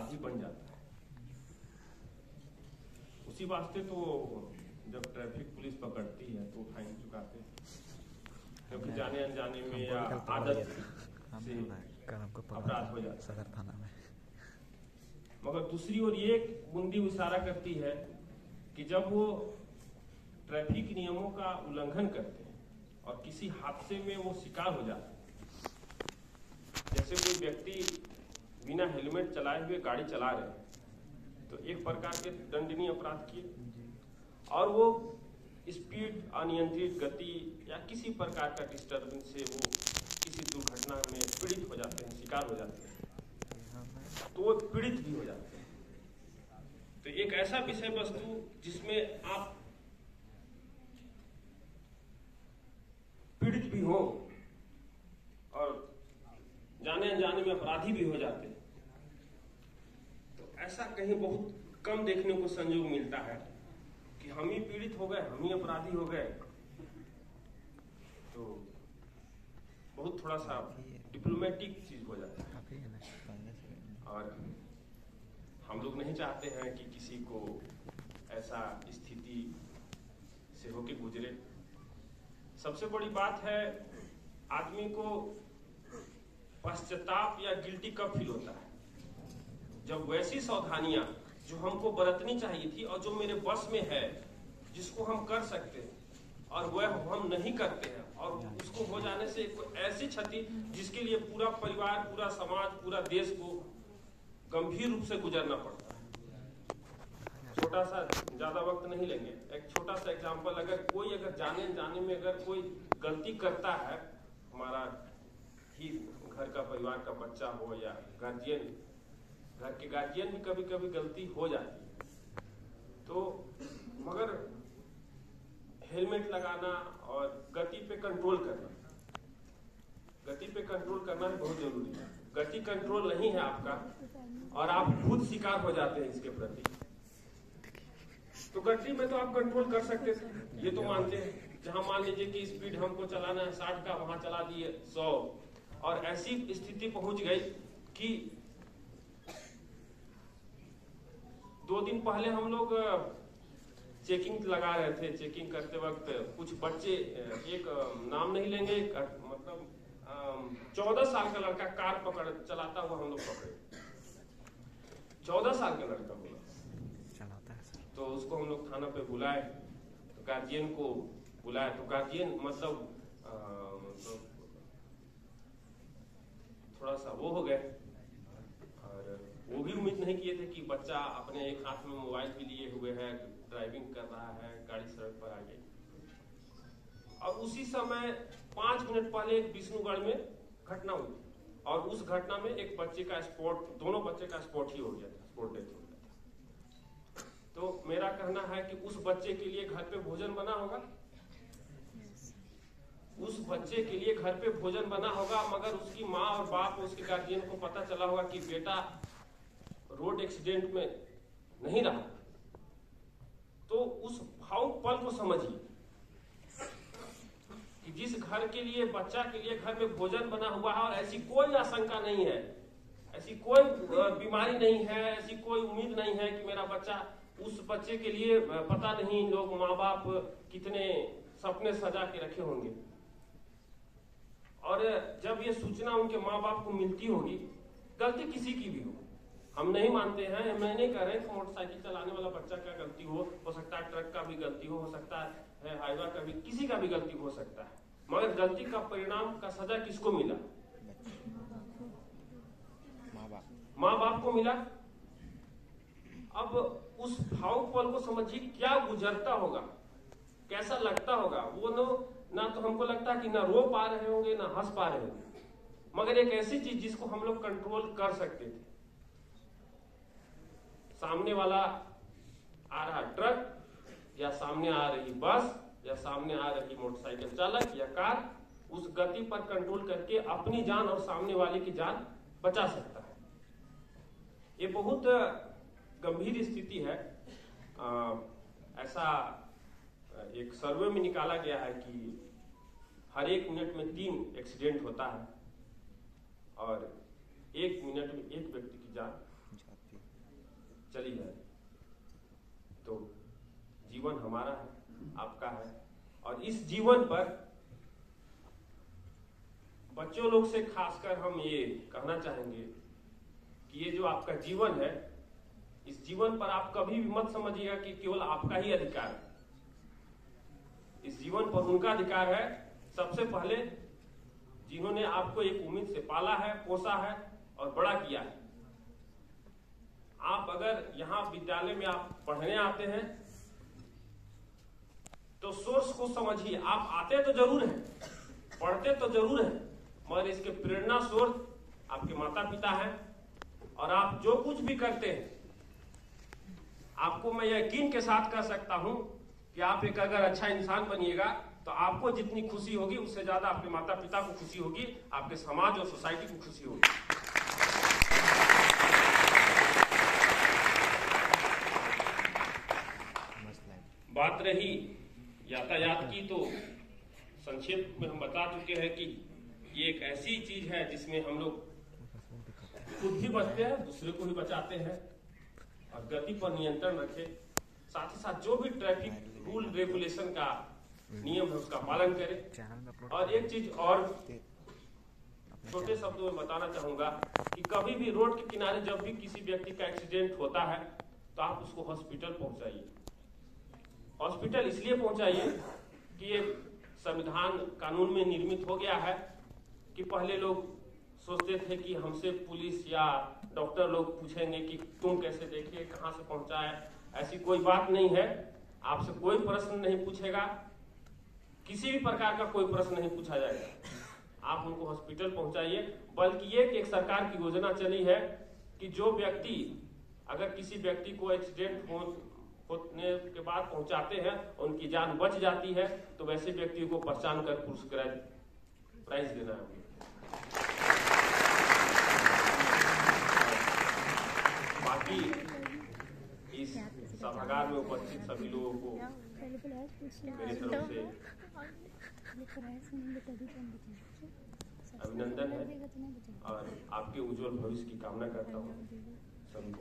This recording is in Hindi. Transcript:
अपराधी बन जाता है। उसी वास्ते तो जब ट्रैफिक पुलिस पकड़ती है तो फाइन चुकाते हैं, क्योंकि जाने अनजाने में या आदत से अपराध हो जाता है सदर थाना में। मगर दूसरी ओर ये बूंदी इशारा करती है कि जब वो ट्रैफिक नियमों का उल्लंघन करते हैं और किसी हादसे में वो शिकार हो जाते हैं, जैसे कोई व्यक्ति बिना हेलमेट चलाए हुए गाड़ी चला रहे हैं, तो एक प्रकार के दंडनीय अपराध किए, और वो स्पीड, अनियंत्रित गति या किसी प्रकार का डिस्टर्बेंस से वो किसी दुर्घटना में पीड़ित हो जाते हैं, शिकार हो जाते हैं, तो वो पीड़ित भी हो जाते हैं। तो एक ऐसा विषय वस्तु जिसमें आप पीड़ित भी हो और जाने अनजाने में अपराधी भी हो जाते हैं, तो ऐसा कहीं बहुत कम देखने को संयोग मिलता है कि हम ही पीड़ित हो गए, हम ही अपराधी हो गए। तो बहुत थोड़ा सा डिप्लोमेटिक चीज हो जाता है, और हम लोग नहीं चाहते हैं कि किसी को ऐसा स्थिति से होके गुजरे। सबसे बड़ी बात है, आदमी को पश्चाताप या गिल्टी कब फील होता है, जब वैसी सावधानियां जो हमको बरतनी चाहिए थी और जो मेरे बस में है, जिसको हम कर सकते हैं, और वह हम नहीं करते हैं, और उसको हो जाने से कोई ऐसी क्षति जिसके लिए पूरा परिवार, पूरा समाज, पूरा देश को गंभीर रूप से गुजरना पड़ता है। छोटा सा, ज्यादा वक्त नहीं लेंगे, एक छोटा सा एग्जांपल, अगर जाने में अगर कोई गलती करता है, हमारा ही घर का, परिवार का बच्चा हो या गार्जियन, घर के गार्जियन भी कभी कभी गलती हो जाती है, तो मगर हेलमेट लगाना और गति पे कंट्रोल करना बहुत जरूरी है। गति कंट्रोल नहीं है आपका और आप खुद शिकार हो जाते हैं इसके प्रति। तो गति में तो आप कंट्रोल कर सकते थे, ये तो मानते हैं। जहां मान लीजिए कि स्पीड हमको चलाना है 60 का, वहां चला दिए 100, और ऐसी स्थिति पहुंच गई कि 2 दिन पहले हम लोग चेकिंग लगा रहे थे। चेकिंग करते वक्त कुछ बच्चे, एक नाम नहीं लेंगे, मतलब 14 साल का लड़का कार पकड़ चलाता हुआ हम लोग पकड़े। 14 साल का लड़का हुआ चलाता है सर। तो उसको हम लोग थाना पे बुलाए, तो गार्जियन को बुलाया, तो गार्जियन मतलब थोड़ा सा वो हो गए, और वो भी उम्मीद नहीं किए थे कि बच्चा अपने एक हाथ में मोबाइल भी लिए हुए है, ड्राइविंग कर रहा है, गाड़ी सड़क पर आ गई। और उसी समय 5 मिनट पहले एक विष्णुगढ़ में घटना हुई, और उस घटना में एक बच्चे का दोनों बच्चे का स्पॉट ही हो गया था, स्पॉट डेथ हो गया था। तो मेरा कहना है कि उस बच्चे के लिए घर पे भोजन बना होगा, उस बच्चे के लिए घर पे भोजन बना होगा, मगर उसकी माँ और बाप, उसके गार्जियन को पता चला होगा कि बेटा रोड एक्सीडेंट में नहीं रहा। तो उस भावुक पल को समझिए कि जिस घर के लिए, बच्चा के लिए घर में भोजन बना हुआ है, और ऐसी कोई आशंका नहीं है, ऐसी कोई बीमारी नहीं है, ऐसी कोई उम्मीद नहीं है कि मेरा बच्चा, उस बच्चे के लिए पता नहीं लोग, माँ बाप कितने सपने सजा के रखे होंगे। और जब ये सूचना उनके माँ बाप को मिलती होगी, गलती किसी की भी हो, हम नहीं मानते हैं, मैं नहीं कह रहे कि मोटरसाइकिल चलाने वाला बच्चा का गलती हो सकता है ट्रक का भी गलती हो सकता है हाईवा का भी, किसी का भी गलती हो सकता है, मगर गलती का परिणाम का सजा किसको मिला? माँ बाप को मिला। अब उस भावुक पल को समझिए, क्या गुजरता होगा, कैसा लगता होगा। वो ना तो हमको लगता कि ना रो पा रहे होंगे ना हंस पा रहे होंगे, मगर एक ऐसी चीज जिसको हम लोग कंट्रोल कर सकते थे। सामने वाला आ रहा ट्रक, या सामने आ रही बस, या सामने आ रही मोटरसाइकिल चालक या कार, उस गति पर कंट्रोल करके अपनी जान और सामने वाले की जान बचा सकता है। ये बहुत गंभीर स्थिति है। ऐसा एक सर्वे में निकाला गया है कि हर 1 मिनट में 3 एक्सीडेंट होता है, और 1 मिनट में 1 व्यक्ति की जान हमारा है, आपका है। और इस जीवन पर बच्चों लोग से खासकर हम ये कहना चाहेंगे कि ये जो आपका जीवन है, इस जीवन पर आप कभी भी मत समझिएगा कि केवल आपका ही अधिकार है। इस जीवन पर उनका अधिकार है सबसे पहले, जिन्होंने आपको एक उम्मीद से पाला है, पोसा है और बड़ा किया है। आप अगर यहाँ विद्यालय में आप पढ़ने आते हैं तो सोर्स को समझिए। आप आते तो जरूर हैं, पढ़ते तो जरूर हैं, मगर इसके प्रेरणा सोर्स आपके माता पिता हैं। और आप जो कुछ भी करते हैं, आपको मैं यकीन के साथ कह सकता हूं कि आप एक अगर अच्छा इंसान बनिएगा तो आपको जितनी खुशी होगी उससे ज्यादा आपके माता पिता को खुशी होगी, आपके समाज और सोसाइटी को खुशी होगी। बात रही यातायात की, तो संक्षेप में हम बता चुके हैं कि ये एक ऐसी चीज है जिसमें हम लोग खुद भी बचते हैं, दूसरे को भी बचाते हैं और गति पर नियंत्रण रखें। साथ ही साथ जो भी ट्रैफिक रूल रेगुलेशन का नियम है उसका पालन करें। और एक चीज और छोटे शब्दों में बताना चाहूंगा कि कभी भी रोड के किनारे जब भी किसी व्यक्ति का एक्सीडेंट होता है तो आप उसको हॉस्पिटल पहुंचाइए। हॉस्पिटल इसलिए पहुंचाइए कि ये संविधान कानून में निर्मित हो गया है कि पहले लोग सोचते थे कि हमसे पुलिस या डॉक्टर लोग पूछेंगे कि तुम कैसे देखिए, कहां से पहुंचा है। ऐसी कोई बात नहीं है, आपसे कोई प्रश्न नहीं पूछेगा, किसी भी प्रकार का कोई प्रश्न नहीं पूछा जाएगा। आप उनको हॉस्पिटल पहुंचाइए। बल्कि ये एक सरकार की योजना चली है कि जो व्यक्ति अगर किसी व्यक्ति को एक्सीडेंट होने के बाद पहुंचाते हैं, उनकी जान बच जाती है, तो वैसे व्यक्ति को पहचान कर पुरस्कार प्राइज देना है। बाकी इस सभागार में उपस्थित सभी लोगों को मेरी तरफ से अभिनंदन है और आपके उज्जवल भविष्य की कामना करता हूँ। सभी को